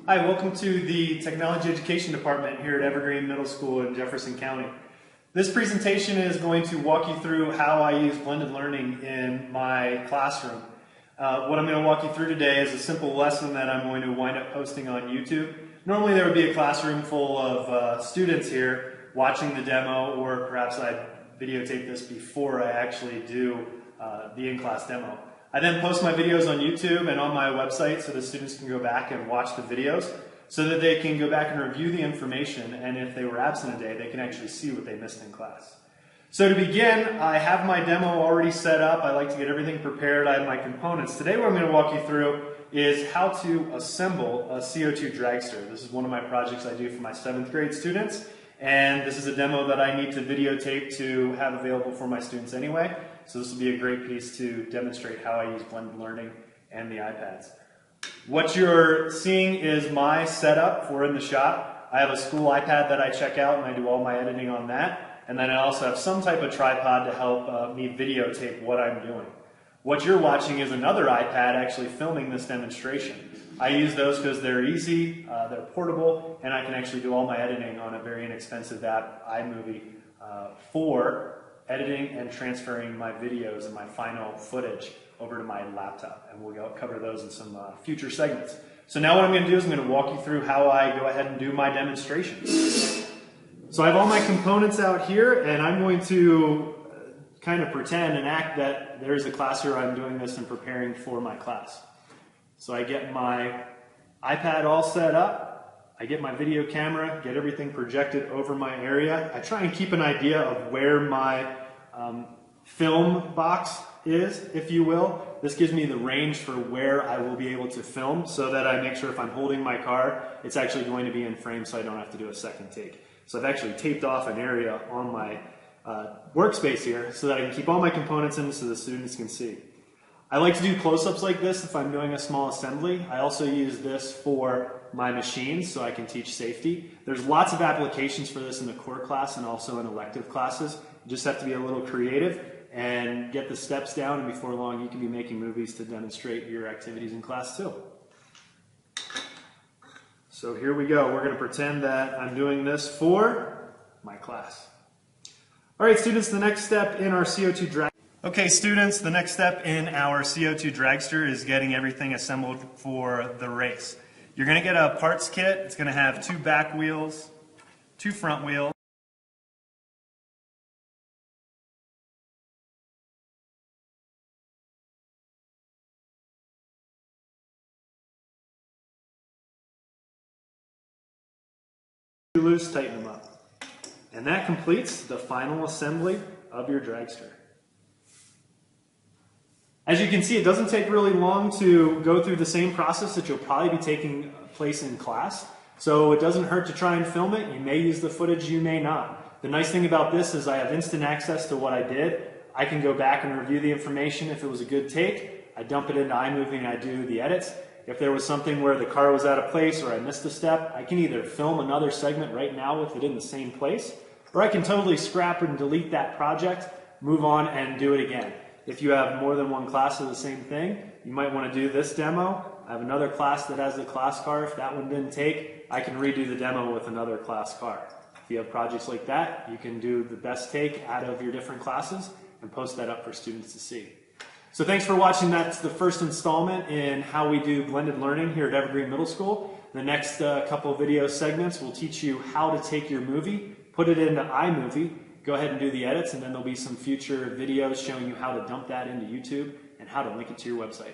Hi, welcome to the Technology Education Department here at Evergreen Middle School in Jefferson County. This presentation is going to walk you through how I use blended learning in my classroom. What I'm going to walk you through today is a simple lesson that I'm going to wind up posting on YouTube. Normally there would be a classroom full of students here watching the demo, or perhaps I'd videotape this before I actually do the in-class demo. I then post my videos on YouTube and on my website so the students can go back and watch the videos so that they can go back and review the information, and if they were absent a day, they can actually see what they missed in class. So to begin, I have my demo already set up. I like to get everything prepared. I have my components. Today what I'm going to walk you through is how to assemble a CO2 dragster. This is one of my projects I do for my 7th grade students, and this is a demo that I need to videotape to have available for my students anyway. So this will be a great piece to demonstrate how I use blended learning and the iPads. What you're seeing is my setup for in the shop. I have a school iPad that I check out and I do all my editing on that. And then I also have some type of tripod to help me videotape what I'm doing. What you're watching is another iPad actually filming this demonstration. I use those because they're easy, they're portable, and I can actually do all my editing on a very inexpensive app, iMovie, for editing and transferring my videos and my final footage over to my laptop, and we'll cover those in some future segments. So now what I'm going to do is I'm going to walk you through how I go ahead and do my demonstrations. So I have all my components out here, and I'm going to kind of pretend and act that there's a class here I'm doing this and preparing for my class. So I get my iPad all set up. I get my video camera, get everything projected over my area. I try and keep an idea of where my film box is, if you will. This gives me the range for where I will be able to film, so that I make sure if I'm holding my card, it's actually going to be in frame so I don't have to do a second take. So I've actually taped off an area on my workspace here so that I can keep all my components in so the students can see. I like to do close-ups like this if I'm doing a small assembly. I also use this for my machines so I can teach safety. There's lots of applications for this in the core class and also in elective classes. You just have to be a little creative and get the steps down, and before long you can be making movies to demonstrate your activities in class too. So here we go. We're going to pretend that I'm doing this for my class. All right, students, the next step in our CO2 drag. Okay, students, the next step in our CO2 dragster is getting everything assembled for the race. You're going to get a parts kit. It's going to have 2 back wheels, 2 front wheels, loose, tighten them up. And that completes the final assembly of your dragster. As you can see, it doesn't take really long to go through the same process that you'll probably be taking place in class. So it doesn't hurt to try and film it. You may use the footage, you may not. The nice thing about this is I have instant access to what I did. I can go back and review the information. If it was a good take, I dump it into iMovie and I do the edits. If there was something where the car was out of place or I missed a step, I can either film another segment right now with it in the same place, or I can totally scrap and delete that project, move on, and do it again. If you have more than one class of the same thing, you might want to do this demo. I have another class that has the class car. If that one didn't take, I can redo the demo with another class car. If you have projects like that, you can do the best take out of your different classes and post that up for students to see. So thanks for watching. That's the first installment in how we do blended learning here at Evergreen Middle School. The next couple of video segments will teach you how to take your movie, put it into iMovie, go ahead and do the edits, and then there'll be some future videos showing you how to dump that into YouTube and how to link it to your website.